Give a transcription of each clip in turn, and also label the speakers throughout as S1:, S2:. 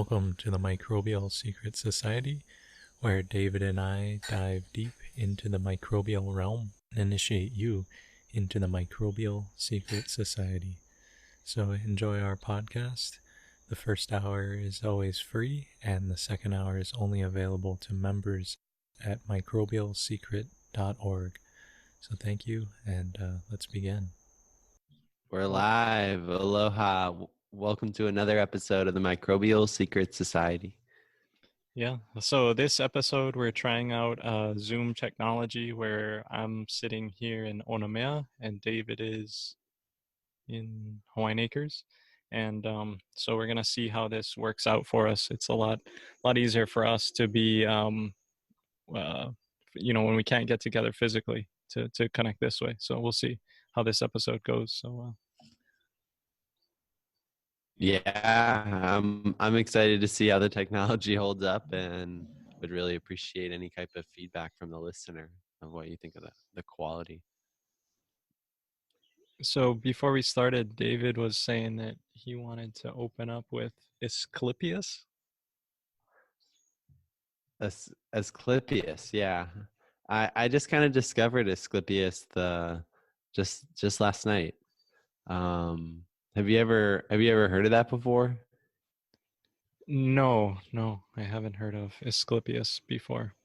S1: Welcome to the Microbial Secret Society, where David and I dive deep into the microbial realm and initiate you into the Microbial Secret Society. So enjoy our podcast. The first hour is always free, and the second hour is only available to members at microbialsecret.org. So thank you, and let's begin.
S2: We're live. Aloha. Welcome to another episode of the Microbial Secret Society.
S3: Yeah, so this episode we're trying out Zoom technology where I'm sitting here in Onamea and David is in Hawaiian Acres. And so we're gonna see how this works out for us. It's a lot easier for us to be, when we can't get together physically to connect this way. So we'll see how this episode goes. So.
S2: Yeah, I'm excited to see how the technology holds up, and would really appreciate any type of feedback from the listener of what you think of the quality.
S3: So before we started, David was saying that he wanted to open up with Asclepius.
S2: Asclepius, yeah. I just kind of discovered Asclepius just last night. Have you ever heard of that before?
S3: No, I haven't heard of Asclepius before.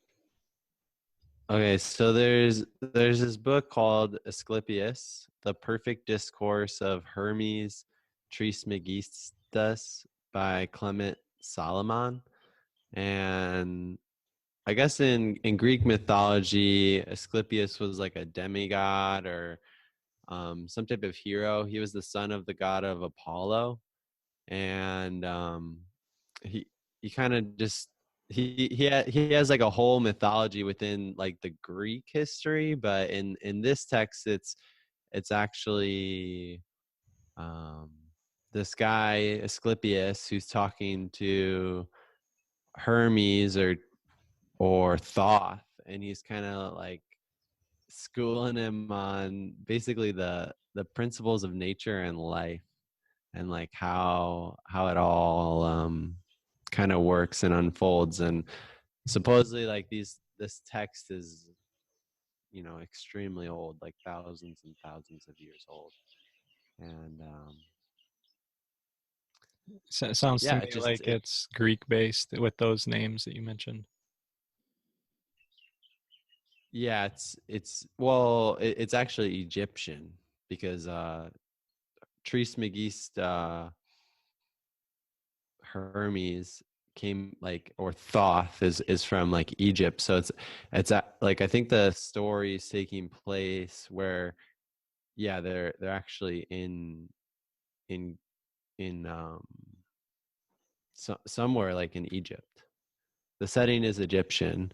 S2: Okay, so there's this book called Asclepius, The Perfect Discourse of Hermes Trismegistus by Clement Solomon. And I guess in Greek mythology, Asclepius was like a demigod or some type of hero. He was the son of the god of Apollo, and he he kind of just he has like a whole mythology within like the Greek history, but in this text it's actually um this guy Asclepius who's talking to Hermes or Thoth, and he's kind of like schooling him on basically the principles of nature and life, and like how it all kind of works and unfolds. And supposedly like this text is extremely old, like thousands and thousands of years old. And
S3: So it sounds to
S2: yeah,
S3: me like it's Greek based with those names that you mentioned.
S2: yeah, it's actually Egyptian, because Trismegist Hermes came like, or Thoth is from like Egypt. So like I think the story is taking place where, yeah, they're actually in somewhere like in Egypt. The setting is Egyptian,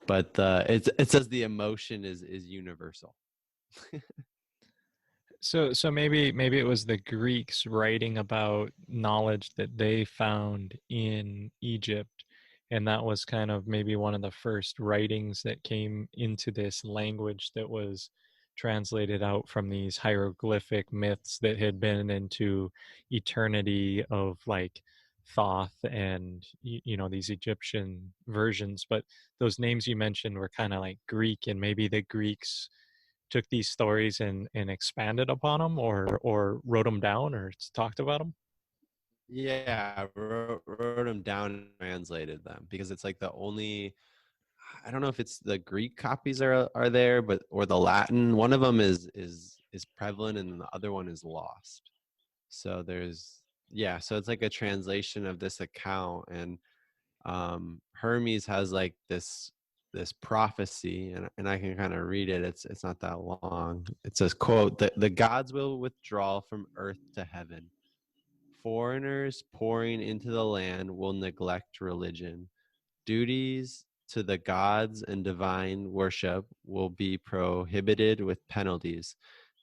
S2: but it says the emotion is universal.
S3: So maybe it was the Greeks writing about knowledge that they found in Egypt, and that was kind of maybe one of the first writings that came into this language that was translated out from these hieroglyphic myths that had been into eternity of like Thoth and these Egyptian versions. But those names you mentioned were kind of like Greek, and maybe the Greeks took these stories and expanded upon them, or wrote them down or talked about them.
S2: Yeah, wrote them down and translated them, because it's like the only, I don't know if it's the Greek copies are there, but or the Latin. One of them is prevalent, and the other one is lost. So so it's like a translation of this account. And Hermes has like this prophecy, and I can kind of read it. It's not that long. It says, quote, the gods will withdraw from earth to heaven. Foreigners pouring into the land will neglect religion. Duties to the gods and divine worship will be prohibited with penalties.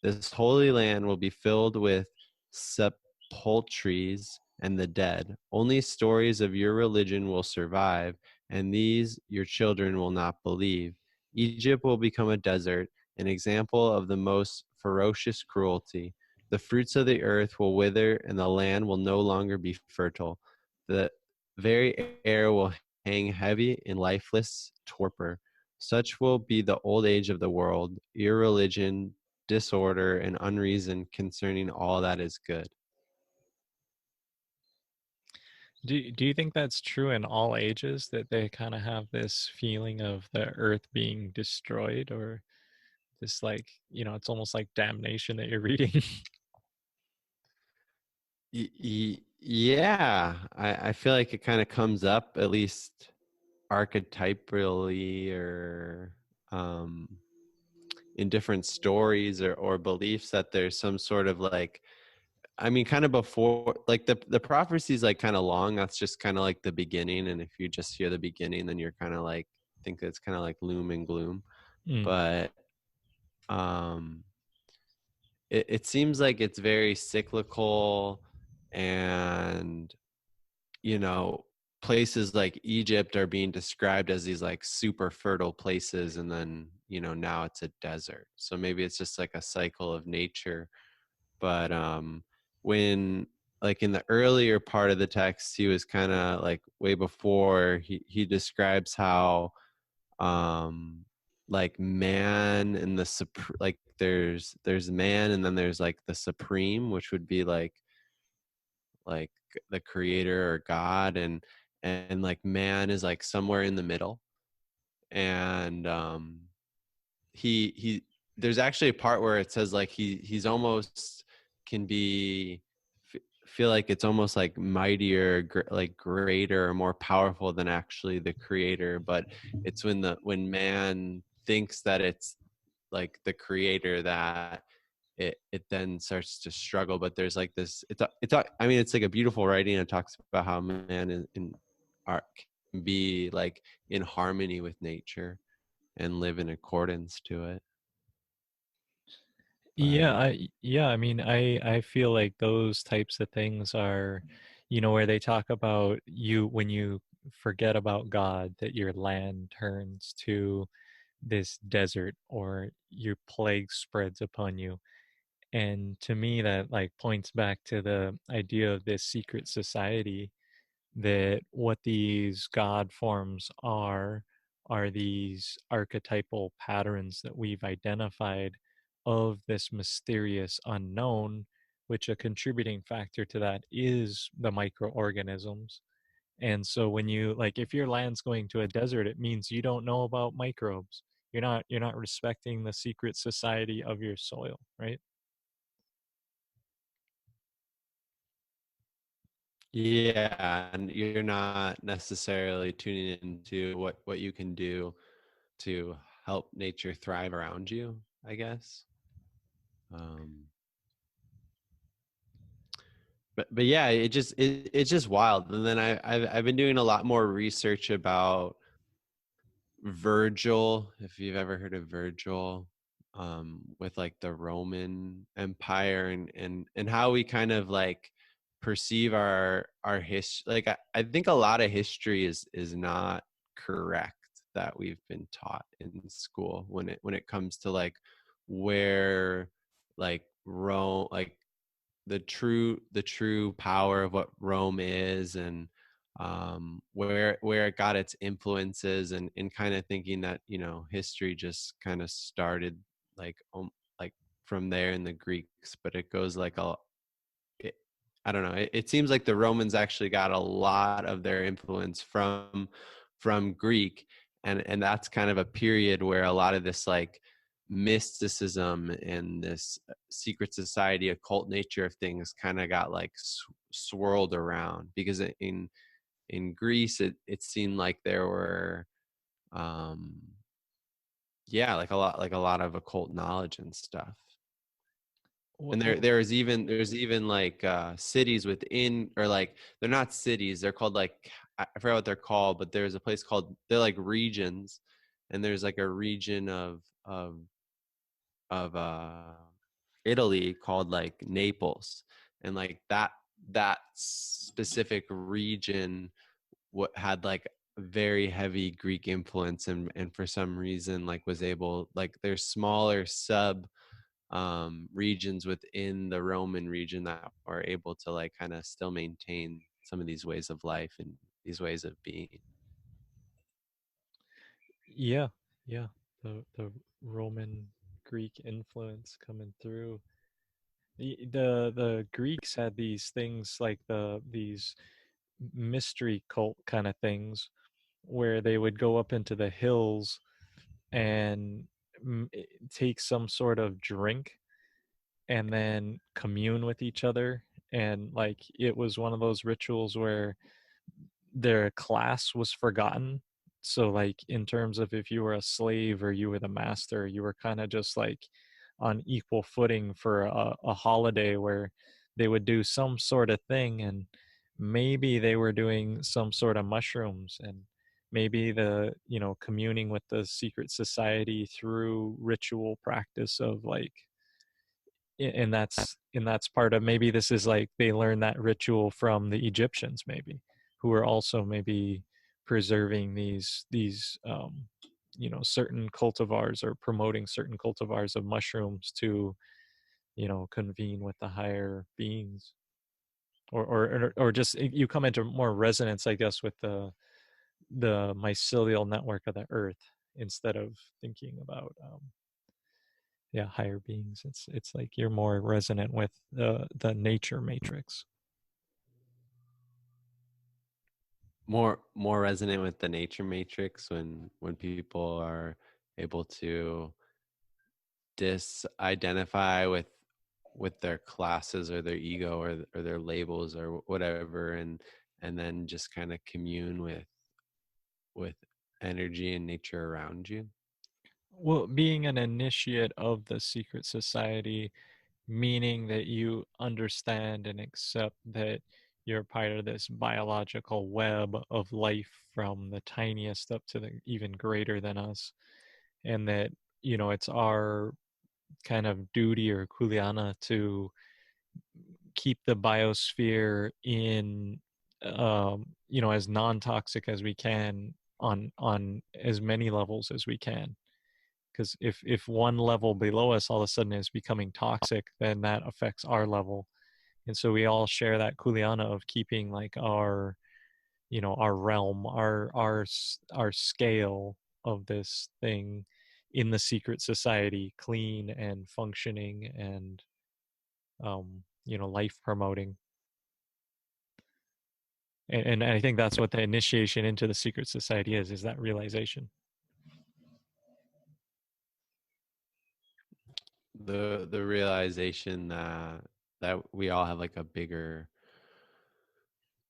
S2: This holy land will be filled with sepulchres and the dead. Only stories of your religion will survive, and these your children will not believe. Egypt will become a desert, an example of the most ferocious cruelty. The fruits of the earth will wither, and the land will no longer be fertile. The very air will hang heavy in lifeless torpor. Such will be the old age of the world, irreligion, disorder, and unreason concerning all that is good.
S3: Do you think that's true in all ages, that they kind of have this feeling of the earth being destroyed, or this, like, it's almost like damnation that you're reading?
S2: Yeah, I feel like it kind of comes up at least archetypally or um, in different stories or beliefs that there's some sort of like, I mean, kind of before, like the prophecy is like kind of long. That's just kind of like the beginning. And if you just hear the beginning, then you're kind of like, think it's kind of like loom and gloom.
S3: Mm.
S2: But um, it seems like it's very cyclical, and you know, places like Egypt are being described as these like super fertile places, and then now it's a desert. So maybe it's just like a cycle of nature. But when, like, in the earlier part of the text, he was kind of like way before, he describes how um like man and like there's man, and then there's like the supreme, which would be like the creator or God, and like man is like somewhere in the middle. And he there's actually a part where it says like he's almost can be feel like it's almost like mightier, like greater or more powerful than actually the creator. But it's when man thinks that it's like the creator that it then starts to struggle. But there's like this, I mean, it's like a beautiful writing. It talks about how man in art can be like in harmony with nature and live in accordance to it.
S3: Yeah,
S2: But
S3: I mean, I feel like those types of things are, where they talk about you when you forget about God, that your land turns to this desert, or your plague spreads upon you. And to me, that like points back to the idea of this secret society, that what these God forms are these archetypal patterns that we've identified of this mysterious unknown, which a contributing factor to that is the microorganisms. And so when you, like, if your land's going to a desert, it means you don't know about microbes. You're not respecting the secret society of your soil, right?
S2: yeah, and you're not necessarily tuning into what you can do to help nature thrive around you, I guess. um but yeah, it's just wild. And then I've been doing a lot more research about Virgil, if you've ever heard of Virgil, with like the Roman Empire, and how we kind of like perceive our history. Like I think a lot of history is not correct that we've been taught in school when it comes to like where like Rome, like the true power of what Rome is, and where it got its influences, and kind of thinking that history just kind of started like like from there in the Greeks. But it goes like it, I don't know. It seems like the Romans actually got a lot of their influence from Greek, and that's kind of a period where a lot of this like mysticism and this secret society occult nature of things kind of got like swirled around, because in Greece it seemed like there were um yeah, like a lot of occult knowledge and stuff. And there's even like cities within, or like they're not cities, they're called like, I forgot what they're called, but there's a place called, they're like regions. And there's like a region of Italy called like Naples. And like that specific region what had like very heavy Greek influence, and for some reason like was able, like there's smaller sub regions within the Roman region that are able to like kind of still maintain some of these ways of life and these ways of being.
S3: Yeah, yeah. The Roman Greek influence coming through. The Greeks had these things like these mystery cult kind of things where they would go up into the hills and take some sort of drink and then commune with each other, and like it was one of those rituals where their class was forgotten. So like in terms of if you were a slave or you were the master, you were kind of just like on equal footing for a holiday where they would do some sort of thing, and maybe they were doing some sort of mushrooms, and maybe the communing with the secret society through ritual practice of like, and that's part of, maybe this is like they learned that ritual from the Egyptians, maybe, who are also maybe preserving these certain cultivars or promoting certain cultivars of mushrooms to convene with the higher beings, or just you come into more resonance, I guess, with the mycelial network of the earth, instead of thinking about yeah, higher beings. It's like you're more resonant with the nature matrix.
S2: More resonant with the nature matrix when people are able to disidentify with their classes or their ego or their labels or whatever, and then just kind of commune with energy and nature around you.
S3: Well, being an initiate of the secret society, meaning that you understand and accept that you're part of this biological web of life, from the tiniest up to the even greater than us, and that it's our kind of duty or kuleana to keep the biosphere in as non-toxic as we can, on as many levels as we can, because if one level below us all of a sudden is becoming toxic, then that affects our level. And so we all share that kuleana of keeping like our realm, our scale of this thing in the secret society clean and functioning and life promoting. And I think that's what the initiation into the secret society is that realization.
S2: The realization that we all have like a bigger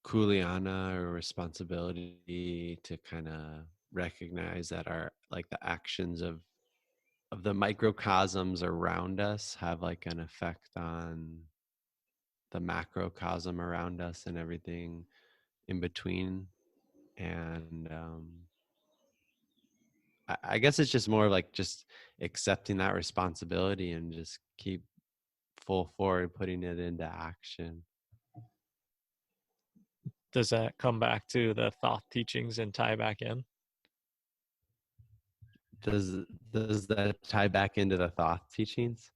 S2: kuleana or responsibility to kind of recognize that our like the actions of the microcosms around us have like an effect on the macrocosm around us and everything in between. And I guess it's just more like just accepting that responsibility and just keep full forward putting it into action.
S3: Does that come back to the Thoth teachings and tie back in?
S2: does does that tie back into the Thoth teachings?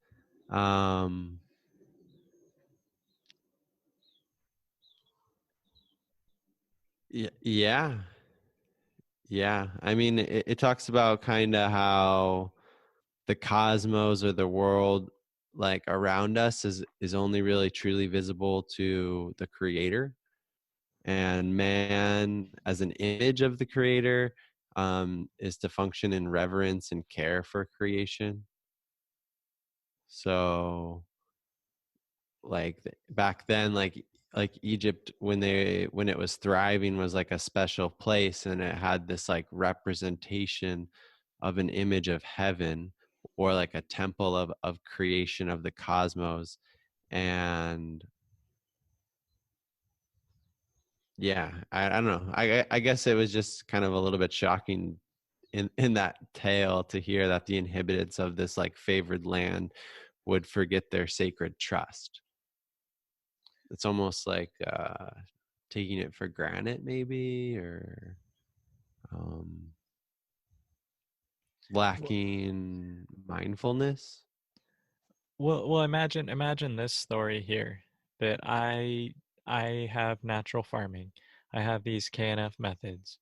S2: um yeah, yeah, I mean it talks about kind of how the cosmos or the world like around us is only really truly visible to the creator, and man as an image of the creator is to function in reverence and care for creation. So like back then, like Egypt when it was thriving was like a special place, and it had this like representation of an image of heaven, or like a temple of creation of the cosmos. And yeah, I don't know, I guess it was just kind of a little bit shocking in that tale to hear that the inhabitants of this like favored land would forget their sacred trust. It's almost like taking it for granted, maybe, or um,
S3: Well,
S2: lacking mindfulness.
S3: well, imagine this story here, that I have natural farming. I have these KNF methods,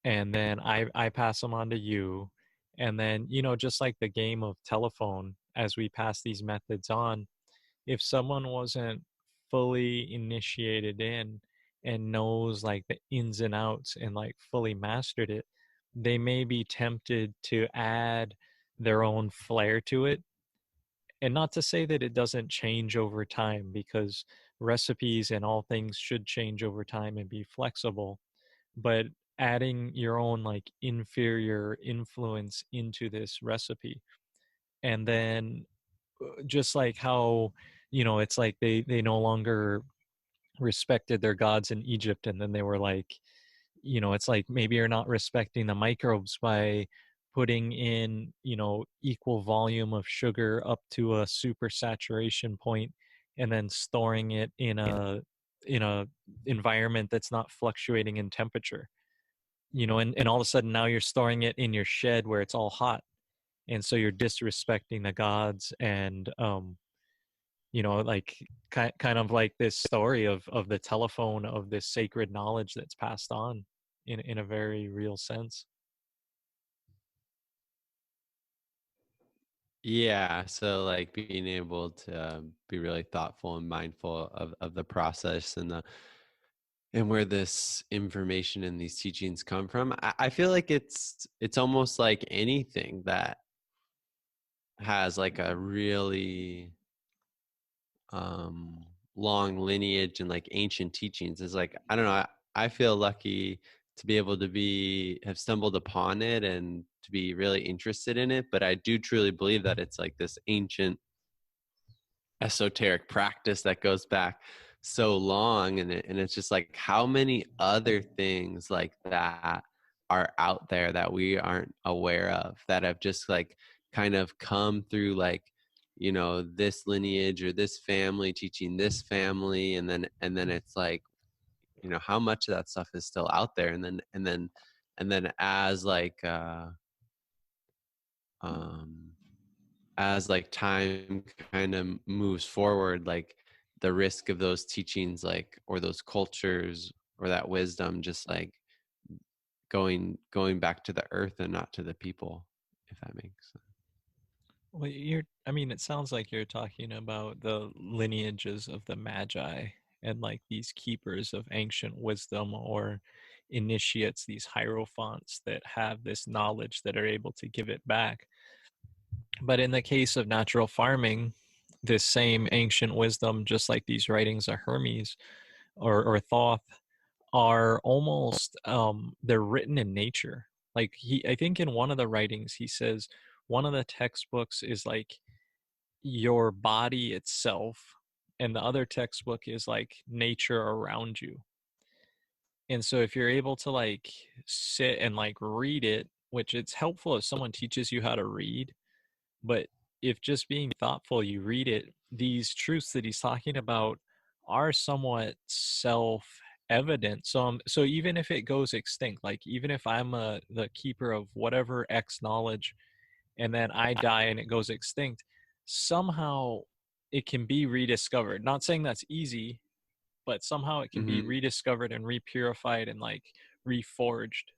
S3: and then I pass them on to you, and then, you know, just like the game of telephone, as we pass these methods on, if someone wasn't fully initiated in and knows like the ins and outs and like fully mastered it, they may be tempted to add their own flair to it. And not to say that it doesn't change over time, because recipes and all things should change over time and be flexible, but adding your own like inferior influence into this recipe. And then just like how, you know, it's like they no longer respected their gods in Egypt, and then they were like, you know, it's like maybe you're not respecting the microbes by putting in, you know, equal volume of sugar up to a super saturation point, and then storing it in a environment that's not fluctuating in temperature, you know, and all of a sudden now you're storing it in your shed where it's all hot, and so you're disrespecting the gods. And you know, like kind of like this story of the telephone, of this sacred knowledge that's passed on in a very real sense.
S2: Yeah, so like being able to be really thoughtful and mindful of the process and the and where this information and these teachings come from. I feel like it's almost like anything that has like a really um long lineage and like ancient teachings is like, I don't know, I feel lucky to be able to be have stumbled upon it and to be really interested in it, but I do truly believe that it's like this ancient esoteric practice that goes back so long, and it's just like how many other things like that are out there that we aren't aware of, that have just like kind of come through, like, you know, this lineage or this family teaching this family, and then it's like, you know, how much of that stuff is still out there, and then um as like time kind of moves forward, like the risk of those teachings, like, or those cultures or that wisdom just like going back to the earth and not to the people, if that makes sense.
S3: Well, you're, I mean, it sounds like you're talking about the lineages of the Magi and like these keepers of ancient wisdom, or initiates, these hierophants that have this knowledge that are able to give it back. But in the case of natural farming, this same ancient wisdom, just like these writings of Hermes or Thoth, are almost they're written in nature. Like I think in one of the writings he says one of the textbooks is like your body itself, and the other textbook is like nature around you. And so if you're able to like sit and like read it, which it's helpful if someone teaches you how to read, but if just being thoughtful, you read it, these truths that he's talking about are somewhat self evident. So even if it goes extinct, like even if I'm the keeper of whatever X knowledge, and then I die and it goes extinct, somehow it can be rediscovered. Not saying that's easy, but somehow it can be
S2: Hmm.
S3: rediscovered and repurified and like reforged.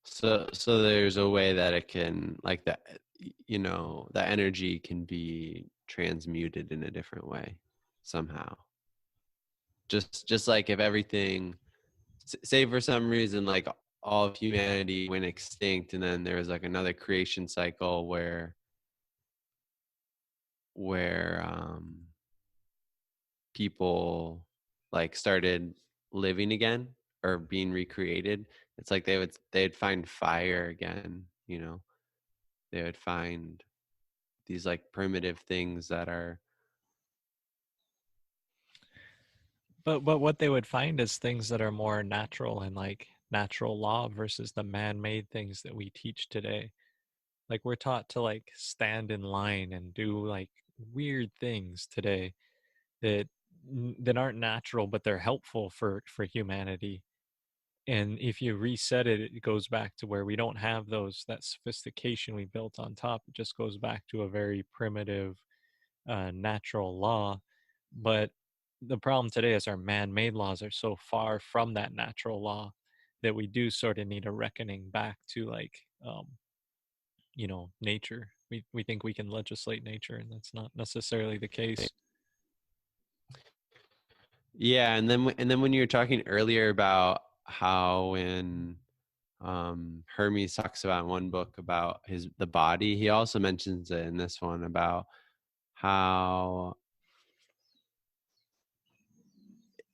S2: So there's a way that it can, like, that, you know, that energy can be transmuted in a different way somehow, just like if everything, say for some reason, like all of humanity went extinct, and then there was like another creation cycle where people like started living again or being recreated. It's like they'd find fire again, you know. They would find these like primitive things that are.
S3: But what they would find is things that are more natural and like natural law versus the man-made things that we teach today. Like we're taught to like stand in line and do like weird things today that that aren't natural, but they're helpful for humanity. And if you reset it, it goes back to where we don't have those, that sophistication we built on top. It just goes back to a very primitive natural law. But the problem today is our man-made laws are so far from that natural law that we do sort of need a reckoning back to like nature. We think we can legislate nature, and that's not necessarily the case.
S2: Yeah, and then when you were talking earlier about how when Hermes talks about in one book about the body, he also mentions it in this one about how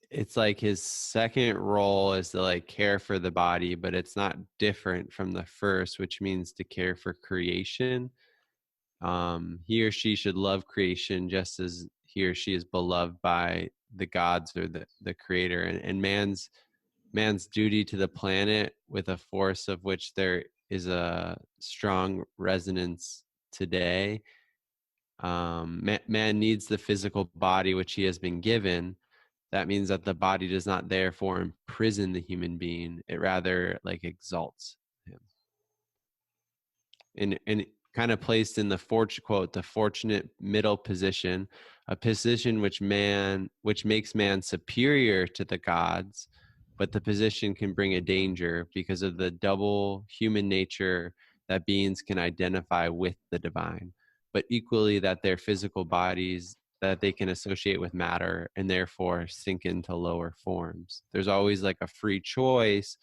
S2: it's like his second role is to like care for the body, but it's not different from the first, which means to care for creation. He or she should love creation just as he or she is beloved by the gods or the creator, and man's duty to the planet, with a force of which there is a strong resonance today. Man needs the physical body which he has been given. That means that the body does not therefore imprison the human being; it rather like exalts him. And kind of placed in the quote, the fortunate middle position, a position which makes man superior to the gods, but the position can bring a danger because of the double human nature that beings can identify with the divine, but equally that their physical bodies that they can associate with matter and therefore sink into lower forms. There's always like a free choice,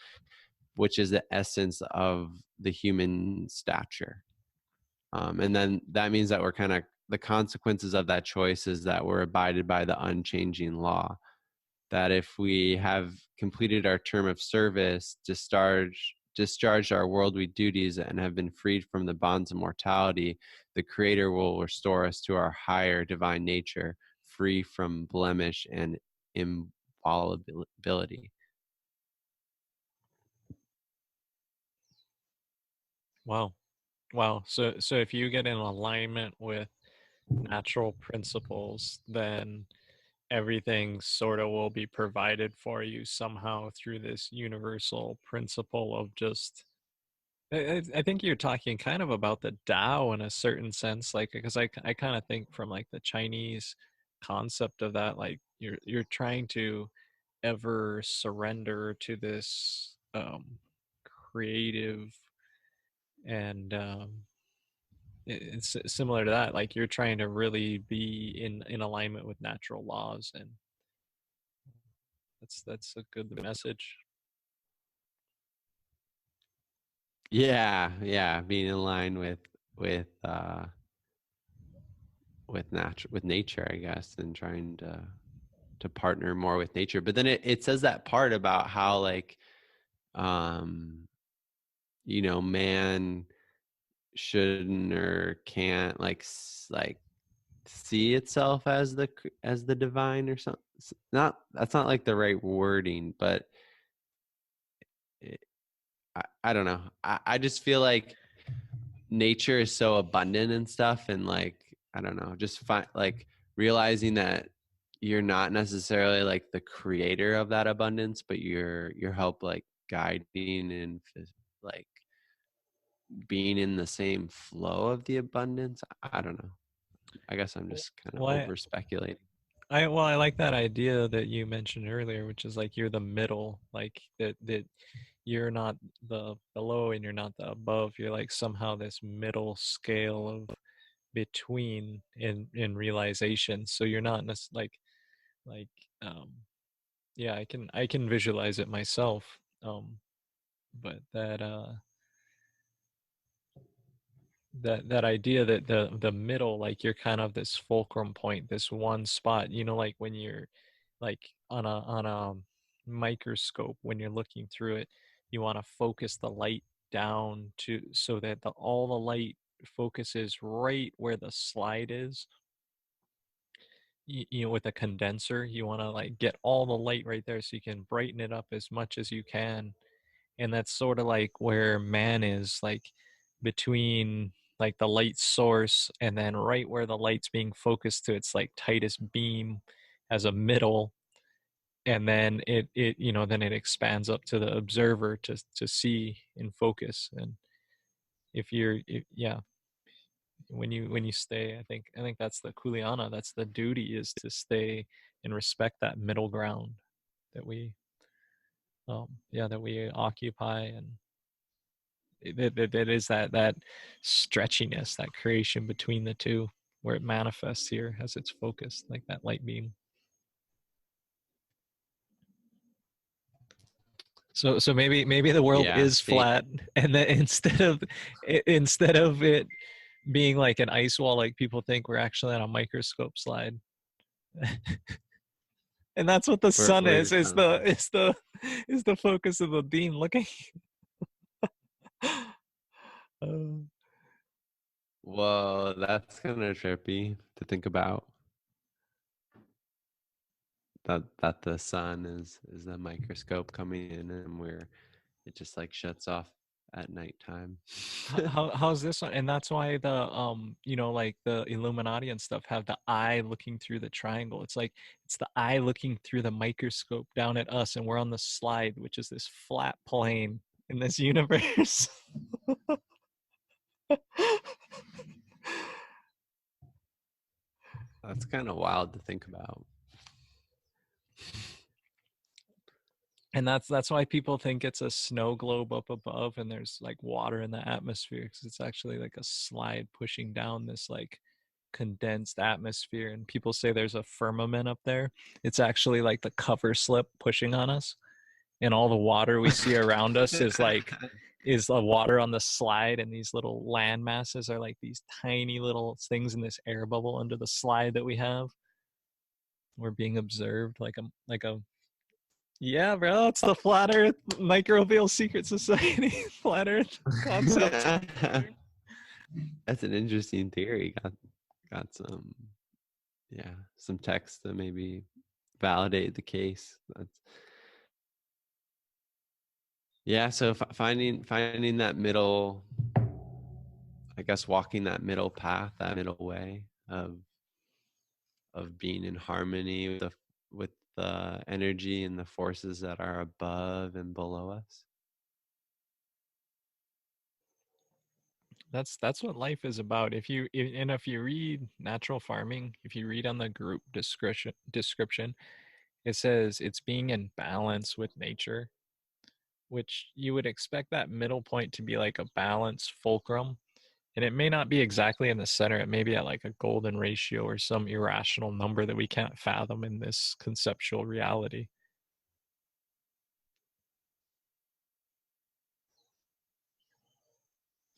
S2: which is the essence of the human stature. And then that means that we're kind of, the consequences of that choice is that we're abided by the unchanging law. That if we have completed our term of service, discharged our worldly duties, and have been freed from the bonds of mortality, the Creator will restore us to our higher divine nature, free from blemish and inviolability.
S3: Wow. So if you get in alignment with natural principles, then everything sort of will be provided for you somehow through this universal principle of just I think you're talking kind of about the Tao in a certain sense, like because I kind of think from like the Chinese concept of that, like you're trying to ever surrender to this creative and it's similar to that, like you're trying to really be in alignment with natural laws, and that's a good message.
S2: Yeah, being in line with with nature, I guess, and trying to partner more with nature. But then it says that part about how like um man shouldn't or can't like see itself as the divine or something. Not, that's not like the right wording, but it, I don't know. I just feel like nature is so abundant and stuff, and like I don't know, just like realizing that you're not necessarily like the creator of that abundance, but you're help like guiding and like being in the same flow of the abundance. I don't know, I guess I'm just kind of
S3: Well,
S2: over speculating.
S3: I like that idea that you mentioned earlier, which is like you're the middle, like that you're not the below and you're not the above. You're like somehow this middle scale of between in realization. So you're not like um yeah, I can visualize it myself. But that idea that the middle, like you're kind of this fulcrum point, this one spot, like when you're like on a microscope, when you're looking through it, you want to focus the light down to so that all the light focuses right where the slide is. With a condenser, you want to like get all the light right there so you can brighten it up as much as you can. And that's sort of like where man is, like between like the light source and then right where the light's being focused to its like tightest beam as a middle, and then then it expands up to the observer to see in focus. And if you're if, yeah when you stay, I think that's the kuleana, that's the duty, is to stay and respect that middle ground that we that we occupy. And that is that stretchiness, that creation between the two, where it manifests here as it's focused like that light beam. So maybe the world
S2: Yeah,
S3: is
S2: stay.
S3: flat, and that instead of it being like an ice wall like people think, we're actually on a microscope slide. And that's what the sun
S2: We're
S3: is the focus of the beam looking. uh,
S2: Whoa, that's kind of trippy to think about. That the sun is a microscope coming in, and where it just like shuts off at nighttime.
S3: how's this one? And that's why the like the Illuminati and stuff have the eye looking through the triangle. It's like it's the eye looking through the microscope down at us, and we're on the slide, which is this flat plane in this universe.
S2: That's kind of wild to think about.
S3: And that's why people think it's a snow globe up above, and there's like water in the atmosphere, because it's actually like a slide pushing down this like condensed atmosphere. And people say there's a firmament up there. It's actually like the cover slip pushing on us, and all the water we see around us is the water on the slide, and these little land masses are like these tiny little things in this air bubble under the slide that we have. We're being observed like a yeah, bro, it's the flat earth microbial secret society. Flat earth concept.
S2: That's an interesting theory. Got some, yeah, some text to maybe validate the case. That's, yeah. So finding that middle, I guess, walking that middle path, that middle way of being in harmony with the energy and the forces that are above and below us.
S3: That's what life is about. If you read Natural Farming, if you read on the group description, it says it's being in balance with nature, which you would expect that middle point to be like a balanced fulcrum. And it may not be exactly in the center. It may be at like a golden ratio or some irrational number that we can't fathom in this conceptual reality.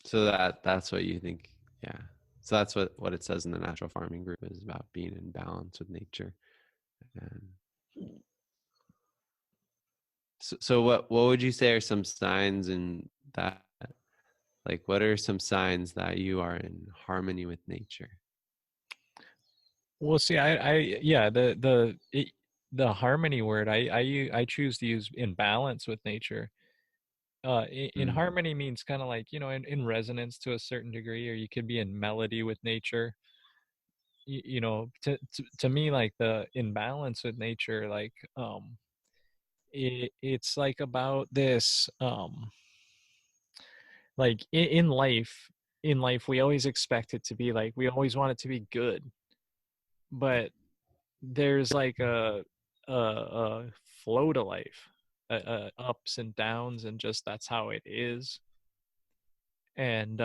S2: So that's what you think, yeah. So that's what it says in the natural farming group is about being in balance with nature. And so what would you say are some signs in that, like what are some signs that you are in harmony with nature?
S3: Well, see, yeah, the harmony word, I choose to use in balance with nature. In
S2: Hmm.
S3: harmony means kind of like, in resonance to a certain degree, or you could be in melody with nature. To me, like the in balance with nature, like it's like about this like in life we always expect it to be like, we always want it to be good, but there's like a flow to life, ups and downs, and just that's how it is. And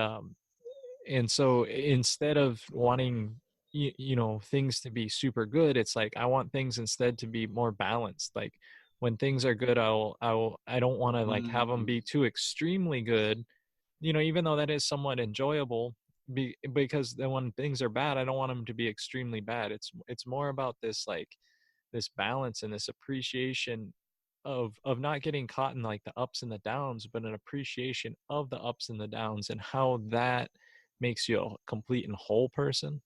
S3: so instead of wanting things to be super good, it's like I want things instead to be more balanced. Like when things are good, I don't want to like have them
S2: Mm.
S3: be too extremely good, even though that is somewhat enjoyable. Because then when things are bad, I don't want them to be extremely bad. It's more about this like this balance and this appreciation of not getting caught in like the ups and the downs, but an appreciation of the ups and the downs, and how that makes you a complete and whole person.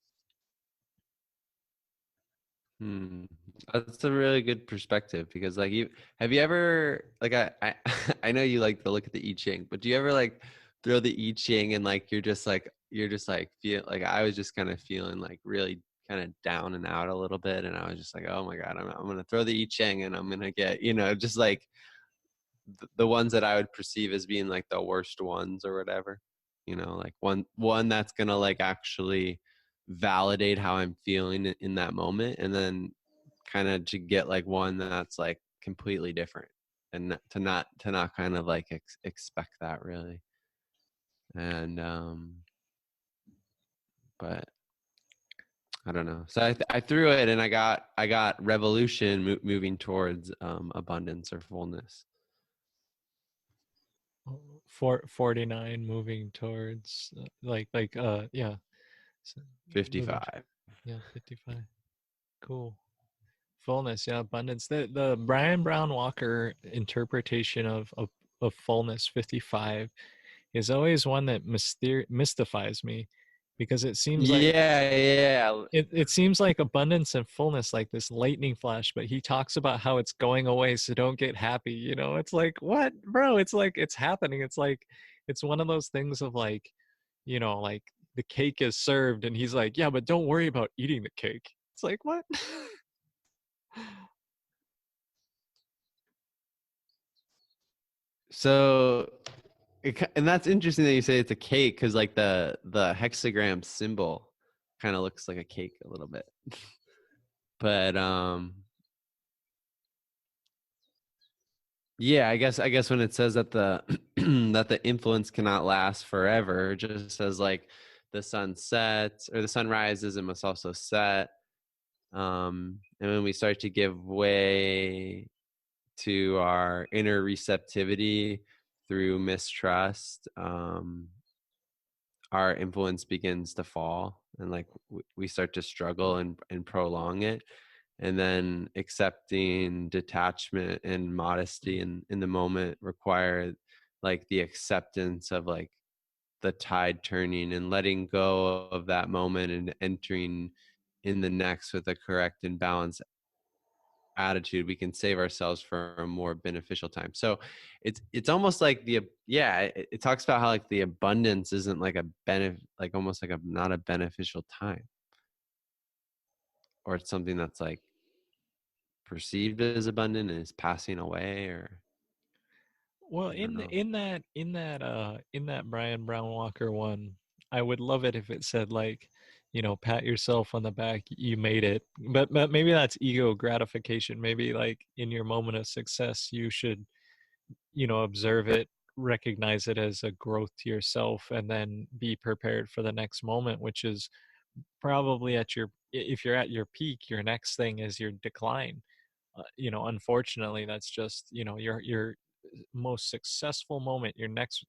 S2: Hmm. That's a really good perspective because like you have you ever like I I know you like to look at the I Ching, but do you ever like throw the I Ching and like you're just like feel like I was just kind of feeling like really kind of down and out a little bit, and I was just like, oh my god, I'm gonna throw the I Ching and I'm gonna get, just like the ones that I would perceive as being like the worst ones or whatever. like one that's gonna like actually validate how I'm feeling in that moment, and then kind of to get like one that's like completely different, and to not kind of like expect that really. And but I don't know. So I threw it, and I got revolution moving towards abundance or fullness.
S3: 49 moving towards yeah, moving
S2: 55.
S3: yeah 55. Cool. Fullness, yeah, abundance. The Brian Brown Walker interpretation of fullness 55 is always one that mystifies me, because it seems like
S2: Yeah.
S3: it seems like abundance and fullness like this lightning flash, but he talks about how it's going away, so don't get happy. It's like, what, bro? It's like it's happening. It's like it's one of those things of like, like the cake is served and he's like, yeah, but don't worry about eating the cake. It's like, what?
S2: So and that's interesting that you say it's a cake, because like the hexagram symbol kind of looks like a cake a little bit. But yeah, I guess when it says that the that the influence cannot last forever, it just says like the sun sets or the sun rises and must also set. And when we start to give way to our inner receptivity through mistrust, our influence begins to fall, and like we start to struggle and prolong it. And then accepting detachment and modesty in the moment require like the acceptance of like the tide turning and letting go of that moment and entering in the next with a correct and balanced attitude. We can save ourselves for a more beneficial time. So it's almost like it talks about how like the abundance isn't like a benefit, like almost like a not a beneficial time, or it's something that's like perceived as abundant and is passing away, or
S3: Well,
S2: I don't know.
S3: in that Brian Brown Walker one, I would love it if it said like, pat yourself on the back, you made it. But maybe that's ego gratification. Maybe like in your moment of success, you should, observe it, recognize it as a growth to yourself, and then be prepared for the next moment, which is probably if you're at your peak, your next thing is your decline. Unfortunately, that's just, your most successful moment. Your next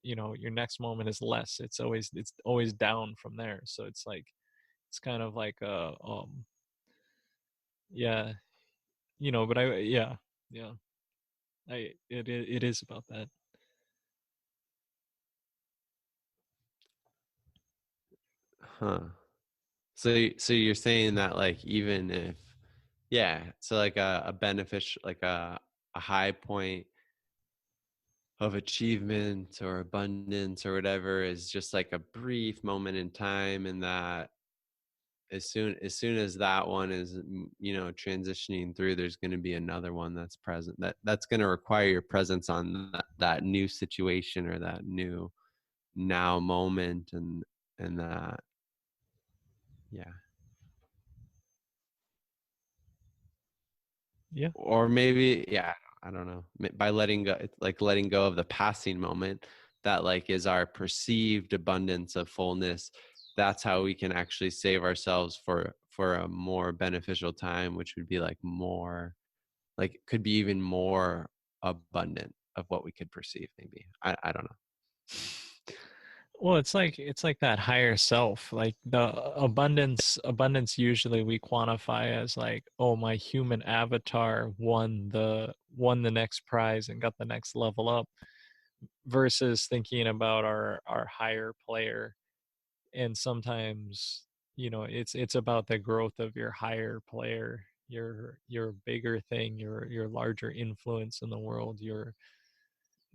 S3: moment is less. It's always down from there. So it's like it's kind of like yeah, but yeah, it is about that.
S2: Huh. So you're saying that like even if so like a beneficial like a high point of achievement or abundance or whatever is just like a brief moment in time, and that as soon as that one is transitioning through, there's going to be another one that's present, that's going to require your presence on that new situation or that new now moment, and that yeah.
S3: Yeah.
S2: Or maybe I don't know, by letting go, it's like letting go of the passing moment that like is our perceived abundance of fullness. That's how we can actually save ourselves for a more beneficial time, which would be like more, like could be even more abundant of what we could perceive. Maybe I don't know.
S3: Well, it's like that higher self, like the abundance usually we quantify as like, oh, my human avatar won the next prize and got the next level up, versus thinking about our higher player. And sometimes, it's about the growth of your higher player, your bigger thing, your larger influence in the world, your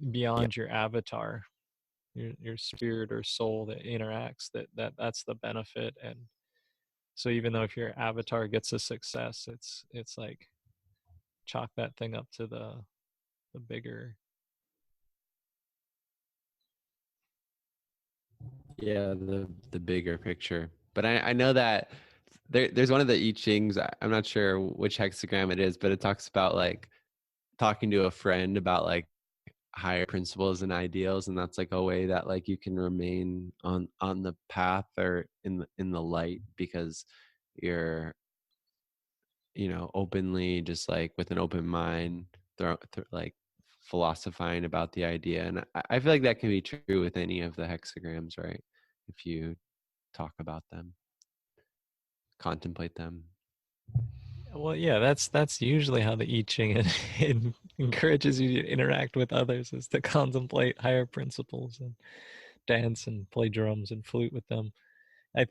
S2: Yeah.
S3: beyond your avatar, your spirit or soul that interacts, that's the benefit. And so even though if your avatar gets a success, it's like chalk that thing up to the bigger.
S2: Yeah, the bigger picture. But I know that there's one of the I Chings. I'm not sure which hexagram it is, but it talks about like talking to a friend about like higher principles and ideals, and that's like a way that like you can remain on the path or in the light because you're openly just like with an open mind like philosophizing about the idea. And I feel like that can be true with any of the hexagrams, right? If you talk about them, contemplate them.
S3: Well, yeah, that's usually how the I Ching it encourages you to interact with others, is to contemplate higher principles and dance and play drums and flute with them.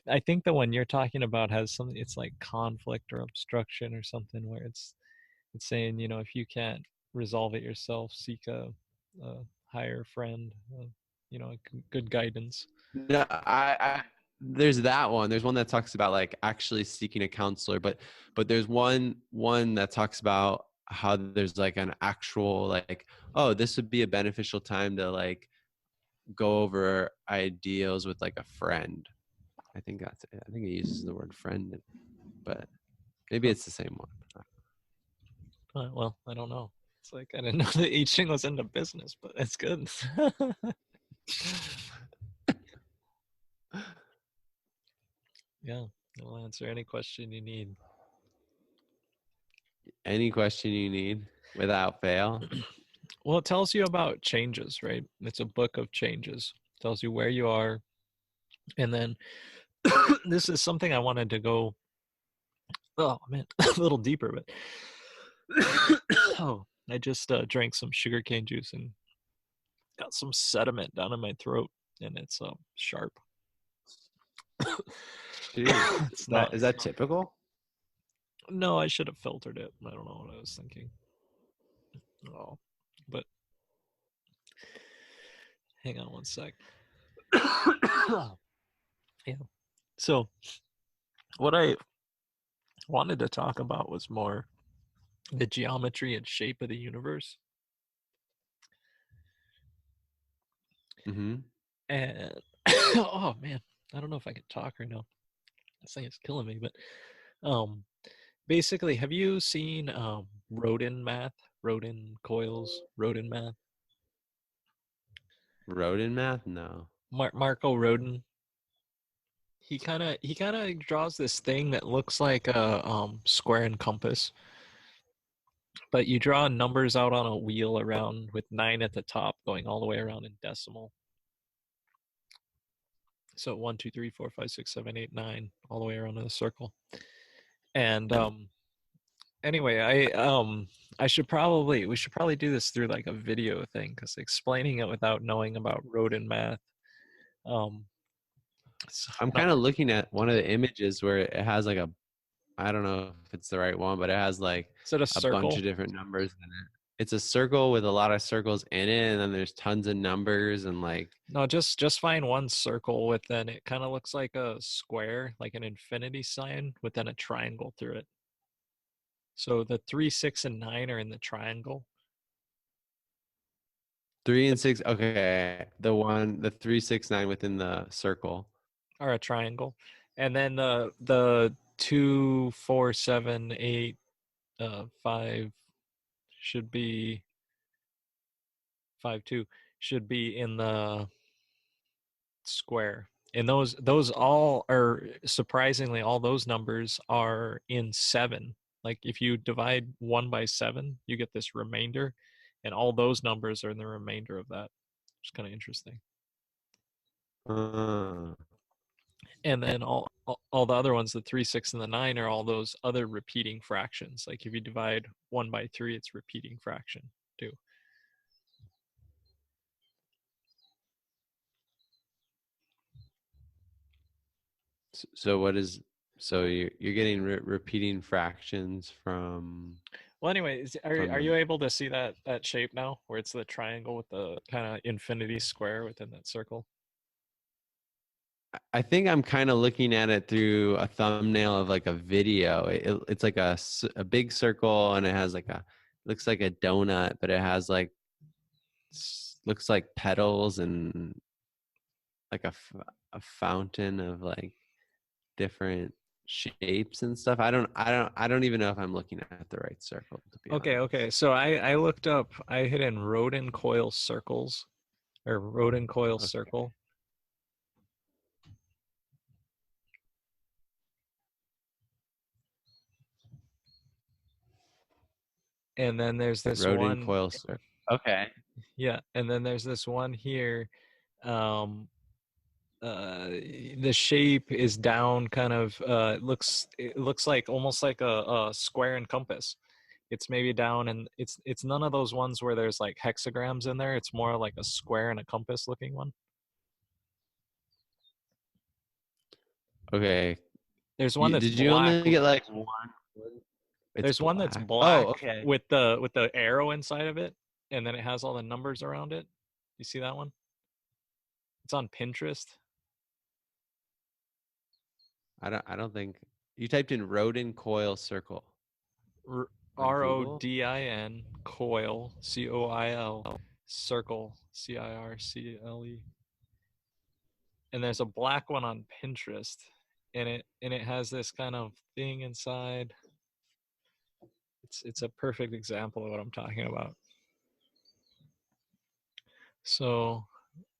S3: I think the one you're talking about has something. It's like conflict or obstruction or something, where it's saying, if you can't resolve it yourself, seek a higher friend, good guidance.
S2: No, I there's that one. There's one that talks about like actually seeking a counselor, but there's one that talks about how there's like an actual like, oh, this would be a beneficial time to like go over ideals with like a friend. I think that's it. I think it uses the word friend, but maybe
S3: Huh.
S2: it's the same one.
S3: Well, I don't know. It's like I didn't know that I Ching was into business, but it's good. Yeah, it'll answer any question you need.
S2: Any question you need without fail.
S3: Well, it tells you about changes, right? It's a book of changes. It tells you where you are, and then this is something I wanted to go. Oh man, a little deeper, but oh, I just drank some sugarcane juice and got some sediment down in my throat, and it's sharp.
S2: Dude,
S3: It's not.
S2: is that typical?
S3: No, I should have filtered it. I don't know what I was thinking. Oh, but hang on one sec. Yeah. So what I wanted to talk about was more the geometry and shape of the universe.
S2: Mm-hmm.
S3: And oh man, I don't know if I can talk right now. This thing is killing me. But basically, have you seen Rodin math, Rodin coils, Rodin math?
S2: Rodin math? No.
S3: Marco Rodin. He kind of draws this thing that looks like a square and compass, but you draw numbers out on a wheel around with 9 at the top, going all the way around in decimal. So 1, 2, 3, 4, 5, 6, 7, 8, 9, all the way around in a circle. And anyway, we should probably do this through like a video thing, because explaining it without knowing about Rodin math, um,
S2: I'm
S3: not,
S2: kind of looking at one of the images where it has like a, I don't know if it's the right one, but it has like
S3: is it a
S2: a bunch
S3: circle?
S2: of different numbers in it. It's a circle with a lot of circles in it, and then there's tons of numbers and like
S3: No, just find one circle with then it kind of looks like a square, like an infinity sign, with then a triangle through it. So the 3, 6, and 9 are in the triangle.
S2: 3 and 6. Okay, the 3, 6, 9 within the circle.
S3: Or a triangle, and then the 2, 4, 7, 8, 5 should be 5, 2 should be in the square. And those all are, surprisingly, all those numbers are in 7. Like if you divide 1 by 7, you get this remainder, and all those numbers are in the remainder of that. It's kind of interesting.
S2: Uh,
S3: And then all the other ones, the 3, 6, and the 9, are all those other repeating fractions. Like if you divide 1 by 3, it's repeating fraction too.
S2: so what is so you're getting repeating fractions
S3: Well, anyway,
S2: from
S3: are
S2: the.
S3: you able to see that shape now, where it's the triangle with the kind of infinity square within that circle?
S2: I think I'm kind of looking at it through a thumbnail of like a video. It's like a big circle, and it has like a, looks like a donut, but it has like looks like petals and like a fountain of like different shapes and stuff. I don't even know if I'm looking at the right circle, to be
S3: Okay,
S2: honest.
S3: okay. So I looked up. I hit in Rodin coil circles or Rodin coil
S2: Okay.
S3: circle. And then there's this
S2: Rodin
S3: one.
S2: coil circle. Okay.
S3: Yeah, and then there's this one here. Um, the shape is down, kind of. It looks like almost like a square and compass. It's maybe down, and it's none of those ones where there's like hexagrams in there. It's more like a square and a compass looking one.
S2: Okay.
S3: There's one that's
S2: Did you
S3: black.
S2: only get like one? It's
S3: There's one that's
S2: black. Oh,
S3: black
S2: okay.
S3: with the arrow inside of it, and then it has all the numbers around it. You see that one? It's on Pinterest.
S2: I don't think you typed in Rodin coil circle on Google.
S3: Rodin coil COIL circle CIRCLE, and there's a black one on Pinterest, and it has this kind of thing inside. It's a perfect example of what I'm talking about. So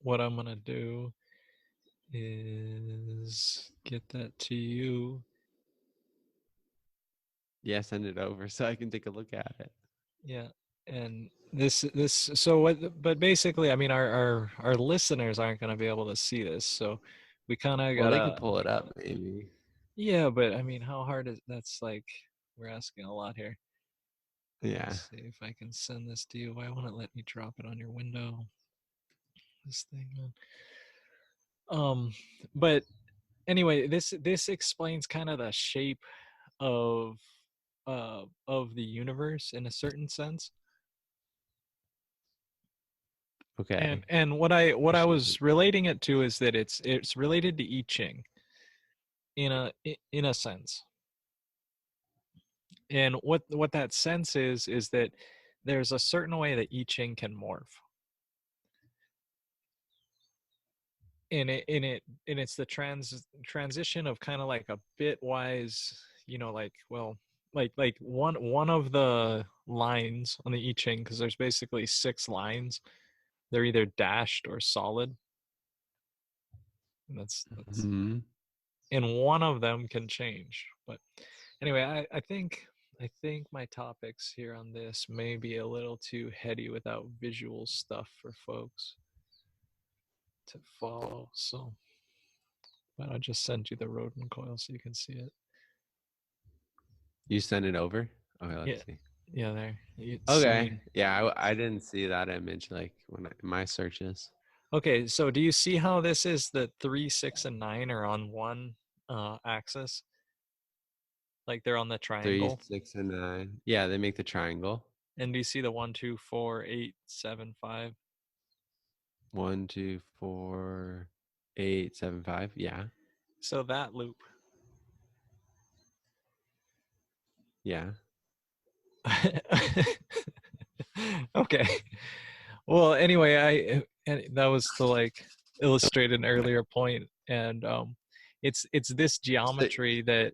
S3: what I'm gonna do is get that to you.
S2: Yeah, send it over so I can take a look at it.
S3: Yeah. And this so what, but basically, I mean, our listeners aren't going to be able to see this, so we kind of
S2: Well, they
S3: gotta.
S2: could pull it up maybe.
S3: Yeah, but I mean, how hard is that's like we're asking a lot here.
S2: Yeah.
S3: Let's see if I can send this to you. Why won't it let me drop it on your window? This thing, man. But anyway, this explains kind of the shape of of the universe in a certain sense.
S2: Okay.
S3: And what I was relating it to is that it's related to I Ching in a sense. And what that sense is that there's a certain way that I Ching can morph. And it's the transition of kind of like a bitwise, like, well, like one of the lines on the I Ching, because there's basically 6 lines. They're either dashed or solid. And that's
S2: Hmm.
S3: and one of them can change. But anyway, I think my topics here on this may be a little too heady without visual stuff for folks to follow. So, but I'll just send you the rodent coil so you can see it.
S2: You send it over? Okay,
S3: Yeah,
S2: let's see.
S3: yeah, there. It's
S2: Okay.
S3: sending.
S2: Yeah, I didn't see that image like in my searches.
S3: Okay, so do you see how this is the 3, 6, and 9 are on one axis? Like they're on the
S2: 3,
S3: triangle.
S2: 6, and 9. Yeah, they make the triangle.
S3: And do you see the 1, 2, 4, 8, 7, 5?
S2: 1, 2, 4, 8, 7, 5. Yeah.
S3: So that loop.
S2: Yeah.
S3: Okay. Well, anyway, and that was to like illustrate an earlier point, and it's this
S2: So,
S3: geometry that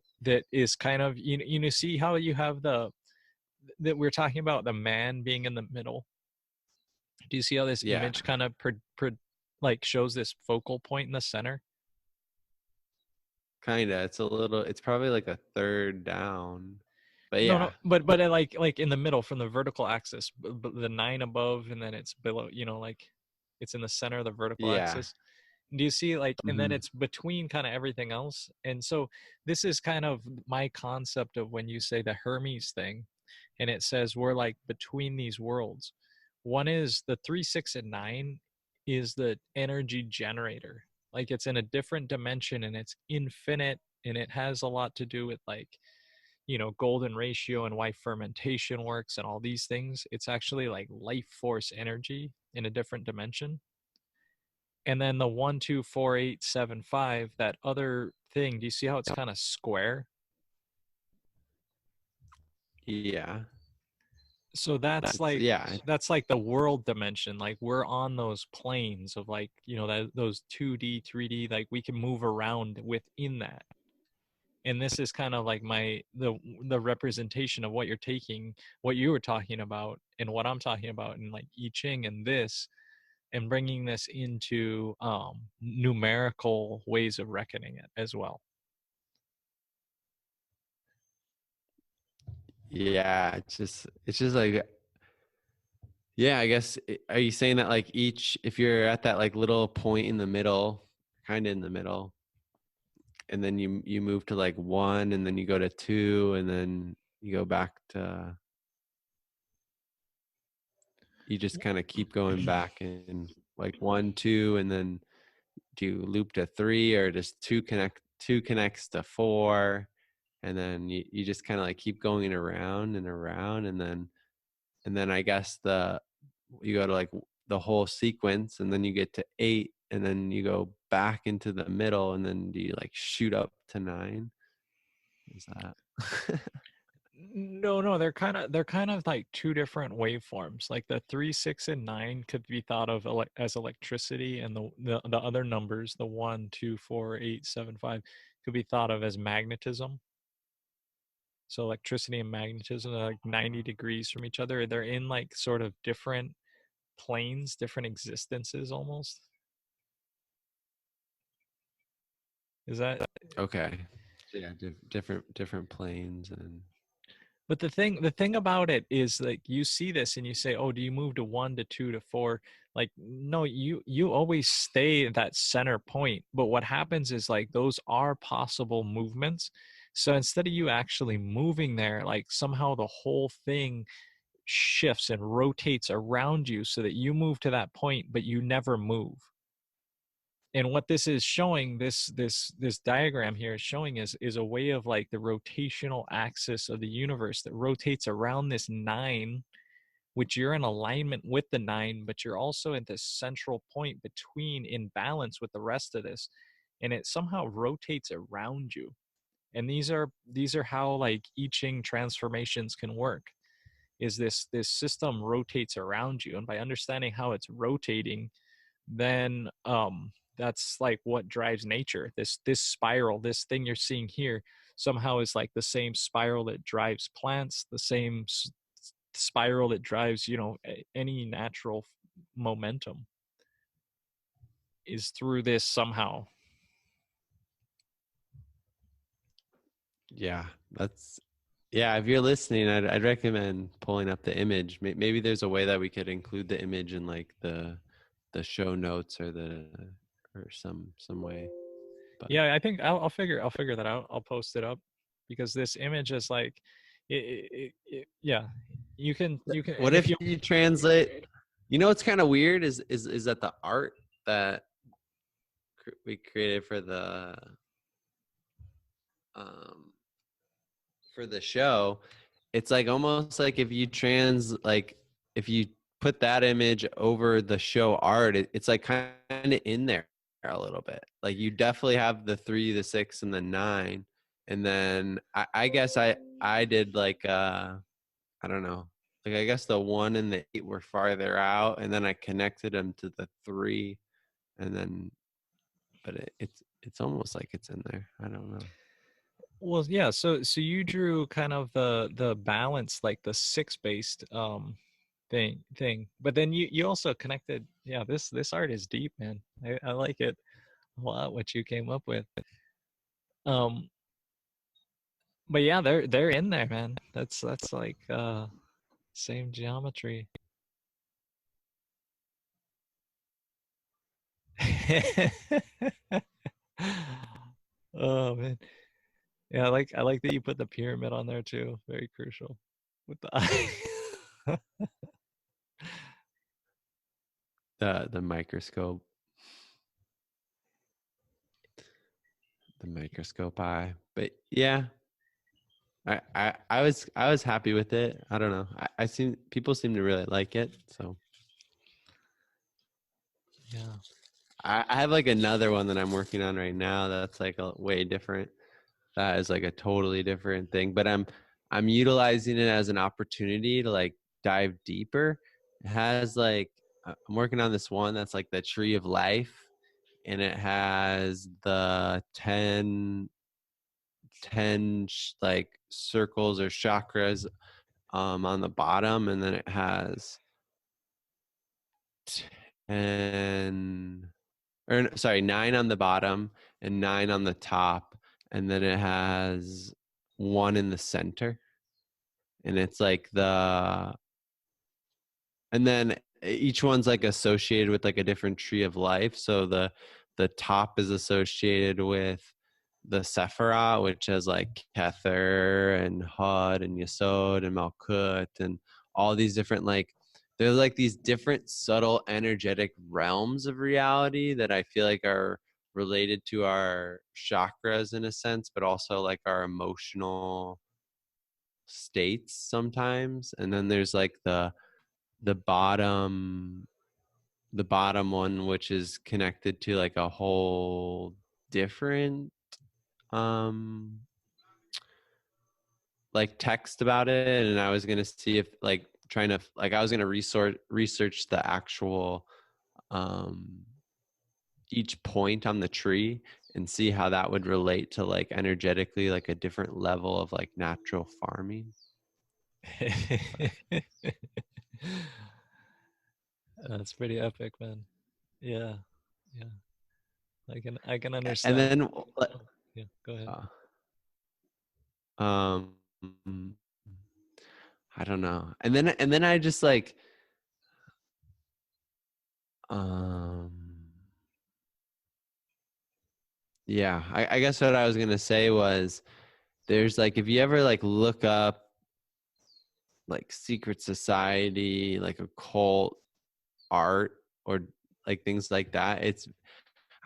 S3: is kind of see how you have the that we're talking about the man being in the middle. Do you see how this
S2: yeah.
S3: image kind of like shows this focal point in the center?
S2: Kinda. It's probably like a third down. But
S3: No, no,
S2: yeah.
S3: but like in the middle from the vertical axis, the 9 above, and then it's below. Like it's in the center of the vertical
S2: Yeah.
S3: axis. Do you see, like, and then
S2: Hmm.
S3: it's between kind of everything else? And so this is kind of my concept of when you say the Hermes thing, and it says we're like between these worlds. One is the 3, 6, and 9 is the energy generator. Like it's in a different dimension and it's infinite, and it has a lot to do with like golden ratio and why fermentation works and all these things. It's actually like life force energy in a different dimension. And then the 1, 2, 4, 8, 7, 5, that other thing, do you see how it's kind of square?
S2: Yeah.
S3: So that's like
S2: yeah.
S3: that's like the world dimension. Like we're on those planes of like, you know, that those 2D, 3D, like we can move around within that. And this is kind of like the representation of what you're taking, what you were talking about and what I'm talking about in like I Ching and this, and bringing this into numerical ways of reckoning it as well.
S2: Yeah, it's just like, yeah, I guess, are you saying that like if you're at that like little point in the middle, kind of in the middle, and then you move to like 1, and then you go to 2, and then you go back to, you just kind of keep going back in like 1, 2, and then do you loop to 3, or just 2 connects to 4, and then you just kind of like keep going around and around, and then I guess you go to like the whole sequence, and then you get to 8, and then you go back into the middle, and then do you like shoot up to 9? Is that
S3: No, they're kind of like two different waveforms. Like the 3, 6, and 9 could be thought of as electricity, and the other numbers, the 1, 2, 4, 8, 7, 5, could be thought of as magnetism. So electricity and magnetism are like 90 degrees from each other. They're in like sort of different planes, different existences almost. Is that
S2: okay? So yeah, different planes, and
S3: But the thing about it is like you see this and you say, "Oh, do you move to 1 to 2 to 4?" Like no, you always stay at that center point. But what happens is like those are possible movements. So instead of you actually moving there, like somehow the whole thing shifts and rotates around you so that you move to that point, but you never move. And what this is showing, this diagram here is showing is a way of like the rotational axis of the universe that rotates around this 9, which you're in alignment with the 9, but you're also at this central point between, in balance with the rest of this, and it somehow rotates around you. And these are how like I Ching transformations can work, is this system rotates around you, and by understanding how it's rotating, then that's like what drives nature. This spiral, this thing you're seeing here, somehow is like the same spiral that drives plants, the same spiral that drives, you know, any natural momentum is through this somehow.
S2: yeah, that's, yeah. If you're listening, I'd recommend pulling up the image. Maybe there's a way that we could include the image in like the show notes, or some way. But
S3: Yeah, I think I'll figure that out. I'll post it up because this image is like yeah, you can,
S2: what
S3: and if
S2: if
S3: you
S2: you translate? You know what's kind of weird is that the art that we created um for the show, it's like almost like if you put that image over the show art, it's like kind of in there a little bit. Like you definitely have the 3, the 6, and the 9, and then I guess I did like I don't know, like I guess the 1 and the 8 were farther out, and then I connected them to the 3, and then, but it's almost like it's in there. I don't know.
S3: well, yeah, so you drew kind of the balance, like the 6 based thing, but then you also connected. Yeah, this art is deep, man. I like it a lot what you came up with. um but yeah, they're in there, man. That's like same geometry. Oh man, yeah, I like that you put the pyramid on there too. Very crucial with the eye.
S2: The microscope, the microscope eye. But yeah, I was happy with it. I don't know. I seen people seem to really like it. So
S3: Yeah.
S2: I have like another one that I'm working on right now that's like a way different. That is like a totally different thing. But I'm utilizing it as an opportunity to like dive deeper, it has like I'm working on this one that's like the tree of life, and it has the 10 like circles or chakras on the bottom, and then it has 10 or sorry 9 on the bottom and 9 on the top, and then it has 1 in the center, and it's like and then each one's like associated with like a different tree of life. So the top is associated with the Sephirah, which has like Kether and Hud and Yesod and Malkut and all these different like there's like these different subtle energetic realms of reality that I feel like are related to our chakras in a sense, but also like our emotional states sometimes. And then there's like the bottom the bottom one, which is connected to like a whole different um like text about it. And I was gonna see if like trying to like I was gonna research the actual um each point on the tree and see how that would relate to like energetically like a different level of like natural farming.
S3: That's pretty epic, man. Yeah, yeah. I can
S2: And
S3: understand.
S2: then
S3: Oh, yeah, go ahead.
S2: um I don't know. And then I just like um yeah, I guess what I was gonna say was there's like if you ever like look up like secret society, like occult art or like things like that, it's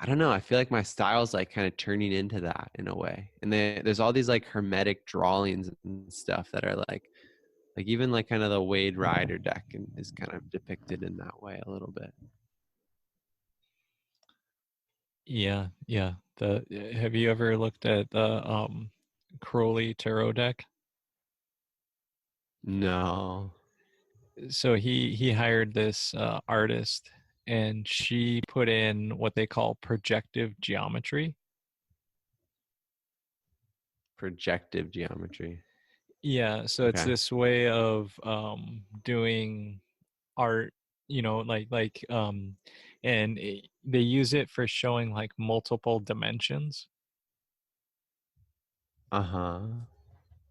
S2: I don't know, I feel like my style's like kind of turning into that in a way. And then there's all these like hermetic drawings and stuff that are like even like kind of the Wade Rider deck and is kind of depicted in that way a little bit.
S3: Yeah, yeah. The Have you ever looked at the Crowley tarot deck?
S2: No.
S3: So he hired this artist, and she put in what they call projective geometry.
S2: Projective geometry.
S3: Yeah, so it's
S2: Okay.
S3: this way of doing art, and they use it for showing like multiple dimensions.
S2: Uh-huh.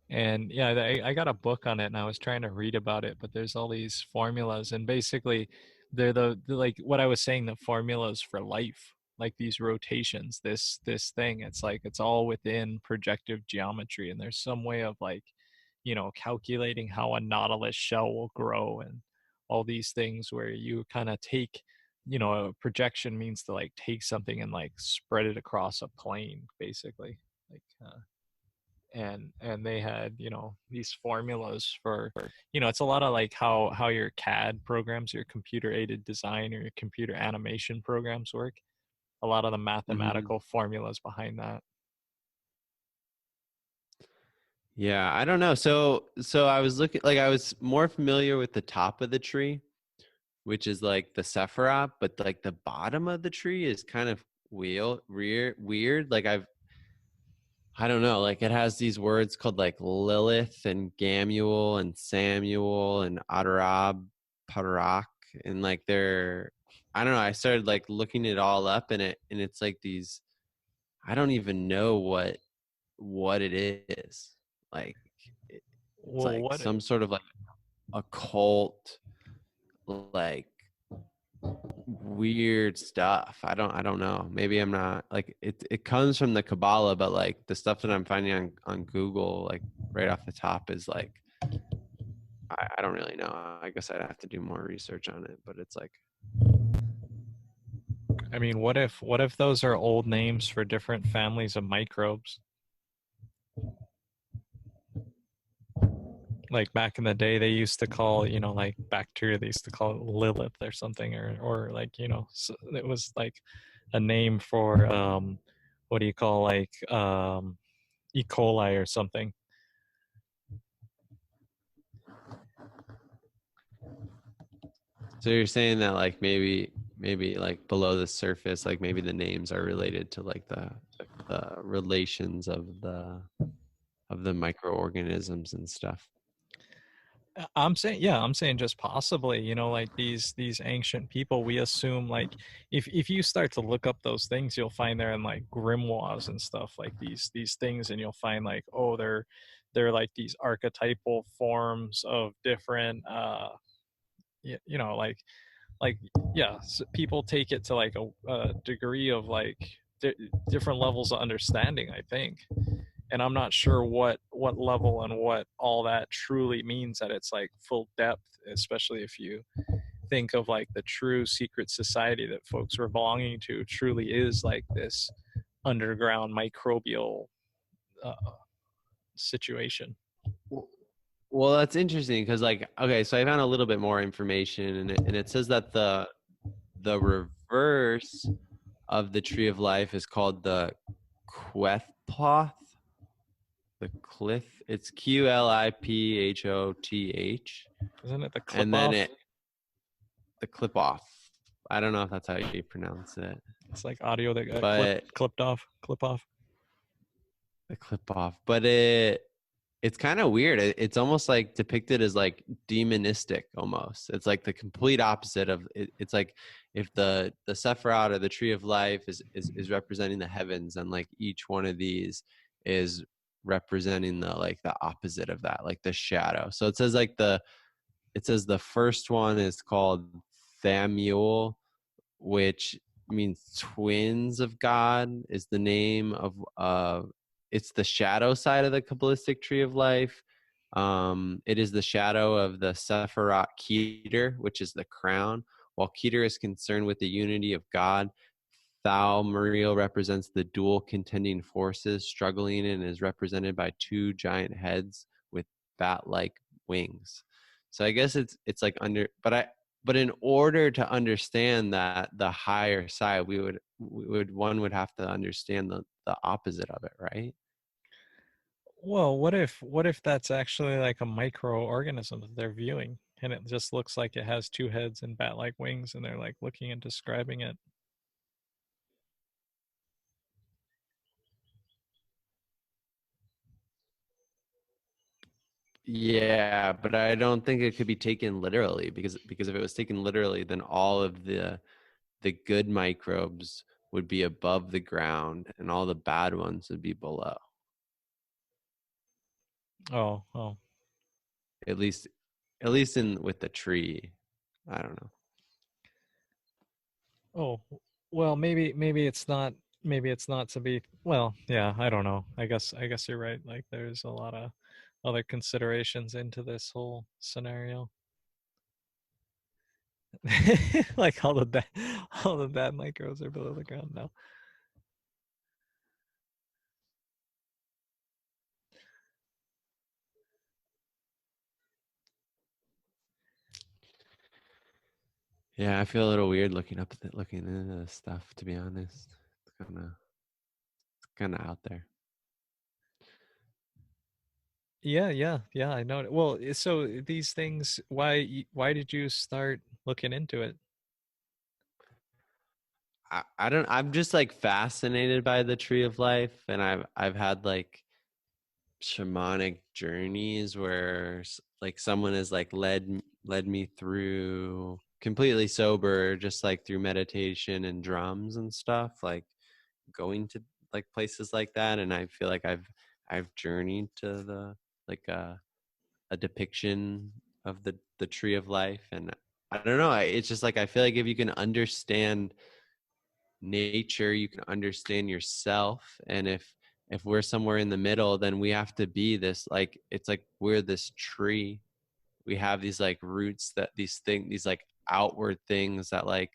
S3: And yeah, I got a book on it, and I was trying to read about it, but there's all these formulas, and basically they're the like what I was saying, the formulas for life, like these rotations, this thing. It's like it's all within projective geometry, and there's some way of like, calculating how a nautilus shell will grow, and all these things where you kind of take, a projection means to like take something and like spread it across a plane, basically. Like and they had, these formulas for, it's a lot of like how your CAD programs, your computer aided design or your computer animation programs work, a lot of the
S2: Mm-hmm.
S3: mathematical formulas behind that.
S2: Yeah, I don't know. So I was looking like I was more familiar with the top of the tree, which is like the Sephiroth, but like the bottom of the tree is kind of weird. Like I don't know, like it has these words called like Lilith and Gamuel and Samuel and Adarab Parak, and like they're I don't know, I started like looking it all up, and it's like these I don't even know what it is. Like it's
S3: Well,
S2: like
S3: what
S2: some sort of like occult like weird stuff. I don't know. Maybe I'm not like it comes from the Kabbalah, but like the stuff that I'm finding on Google, like right off the top is like I don't really know. I guess I'd have to do more research on it, but it's like
S3: I mean, what if those are old names for different families of microbes? Like back in the day, they used to call, like bacteria, they used to call it Lilith or something, or like, so it was like a name for what do you call, like E. coli or something.
S2: So you're saying that like maybe like below the surface, like maybe the names are related to like the relations of the microorganisms and stuff.
S3: I'm saying, yeah, I'm saying just possibly, you know, like these ancient people, we assume like if you start to look up those things, you'll find they're in like grimoires and stuff, like these things, and you'll find like, oh, they're like these archetypal forms of different you know, like yeah, so people take it to like a degree of like different levels of understanding, I think. And I'm not sure what level and what all that truly means at its like full depth, especially if you think of like the true secret society that folks were belonging to truly is like this underground microbial uh, situation.
S2: Well, that's interesting because like okay, so I found a little bit more information and it says that the reverse of the tree of life is called the Quethploth. The cliff. It's Qliphoth.
S3: Isn't it the clip
S2: And then
S3: off?
S2: it the clip off. I don't know if that's how you pronounce it.
S3: It's like audio that got
S2: But
S3: clipped off, clip off.
S2: the clip off. But it's kind of weird. It's almost like depicted as like demonistic almost. It's like the complete opposite of it, it's like if the Sephiroth or the tree of life is representing the heavens, and like each one of these is representing the like the opposite of that, like the shadow. So it says the first one is called Thamuel, which means twins of God, is the name of it's the shadow side of the Kabbalistic tree of life. It is the shadow of the Sephiroth Keter, which is the crown. While Keter is concerned with the unity of God, Thal Muriel represents the dual contending forces struggling and is represented by two giant heads with bat-like wings. So I guess it's like but in order to understand that the higher side, one would have to understand the opposite of it, right?
S3: Well, what if that's actually like a microorganism that they're viewing, and it just looks like it has two heads and bat-like wings, and they're like looking and describing it?
S2: Yeah, but I don't think it could be taken literally because if it was taken literally, then all of the good microbes would be above the ground and all the bad ones would be below.
S3: Oh, oh,
S2: At least at least in with the tree. I don't know.
S3: oh. Well, maybe it's not to be. Well, yeah, I don't know. I guess you're right. Like, there's a lot of other considerations into this whole scenario. Like all the bad microbes are below the ground now.
S2: Yeah, I feel a little weird looking into this stuff, to be honest. It's kind of out there.
S3: Yeah, yeah, yeah. I know. Well, so these things. Why did you start looking into it?
S2: I don't I'm just like fascinated by the tree of life, and I've had like shamanic journeys where like someone has like led me through completely sober, just like through meditation and drums and stuff, like going to like places like that. And I feel like I've journeyed to the like a depiction of the tree of life. And I don't know, it's just like I feel like if you can understand nature, you can understand yourself. And if we're somewhere in the middle, then we have to be this, like it's like we're this tree. We have these like roots, that these like outward things that like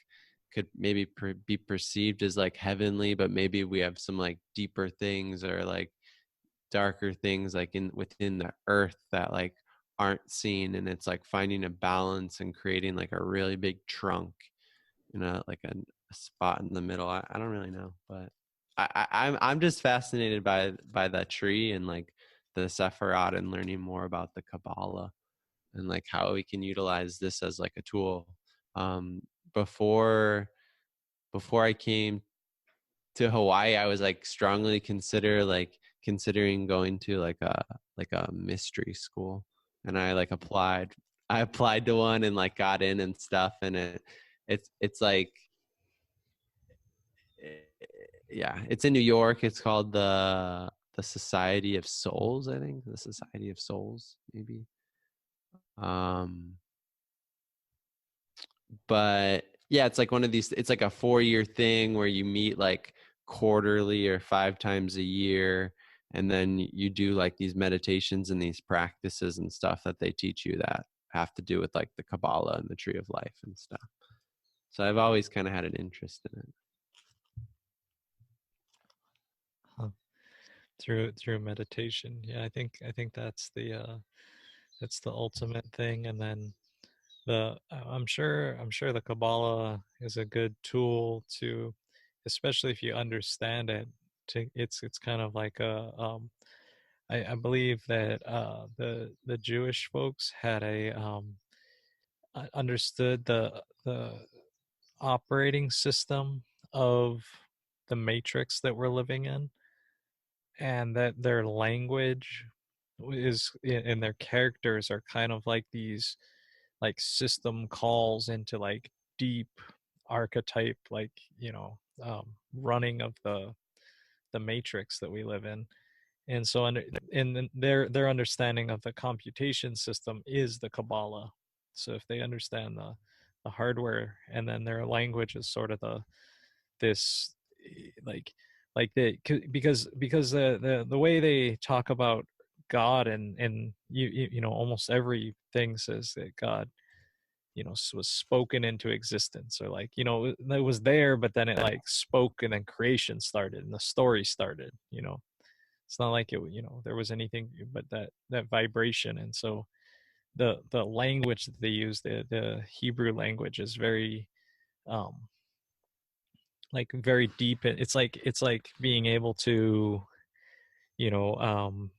S2: could maybe be perceived as like heavenly, but maybe we have some like deeper things or like darker things like in within the earth that like aren't seen. And it's like finding a balance and creating like a really big trunk, like a spot in the middle. I don't really know, but I'm just fascinated by that tree and like the Sephiroth, and learning more about the Kabbalah and like how we can utilize this as like a tool um, before I came to Hawaii, I was like strongly considering going to like a mystery school, and I like applied. I applied to one and like got in and stuff, and it's like yeah, it's in New York. It's called the Society of Souls, I think. The Society of Souls, maybe. Um, but yeah, it's like one of these. It's like a 4-year thing where you meet like quarterly or 5 times a year, and then you do like these meditations and these practices and stuff that they teach you that have to do with like the Kabbalah and the Tree of Life and stuff. So I've always kind of had an interest in it.
S3: Huh. Through meditation. Yeah, I think that's the ultimate thing. And then I'm sure the Kabbalah is a good tool to, especially if you understand it. It's kind of like I believe that the Jewish folks had understood the operating system of the matrix that we're living in, and that their language is and their characters are kind of like these like system calls into like deep archetype, like running of the matrix that we live in. And so in their understanding of the computation system is the Kabbalah. So if they understand the hardware, and then their language is sort of this like because the way they talk about God, and almost everything says that God was spoken into existence, or like it was there, but then it like spoke, and then creation started and the story started. It's not like there was anything but that vibration. And so the language that they use, the Hebrew language, is very um like very deep. It's like being able to you know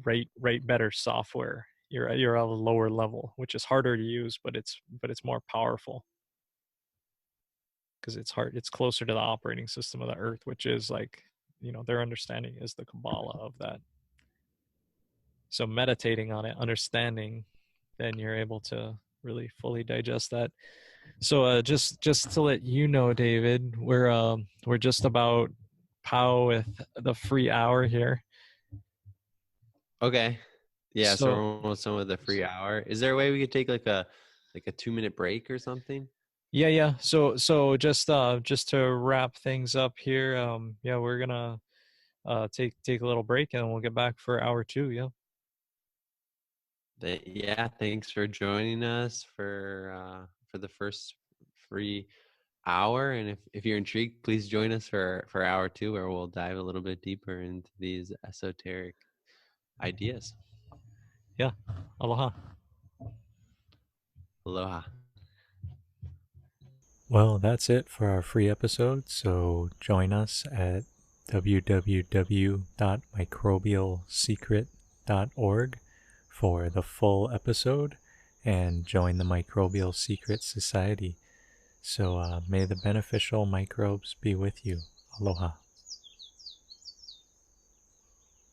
S3: write better software. You're at a lower level, which is harder to use, but it's more powerful, because it's closer to the operating system of the earth, which is like their understanding is the Kabbalah of that. So meditating on it, understanding, then you're able to really fully digest that. So just to let you know, David, we're just about pow with the free hour here.
S2: Okay. Yeah, so we're
S3: So
S2: almost done with the free hour. Is there a way we could take like a 2-minute break or something?
S3: yeah. So just to wrap things up here, yeah, we're gonna take a little break, and we'll get back for hour two. Yeah.
S2: Yeah, thanks for joining us for the first free hour. And if you're intrigued, please join us for hour two, where we'll dive a little bit deeper into these esoteric ideas.
S3: Yeah. Aloha.
S2: Aloha.
S1: Well, that's it for our free episode. So join us at www.microbialsecret.org for the full episode, and join the Microbial Secret Society. So may the beneficial microbes be with you. Aloha.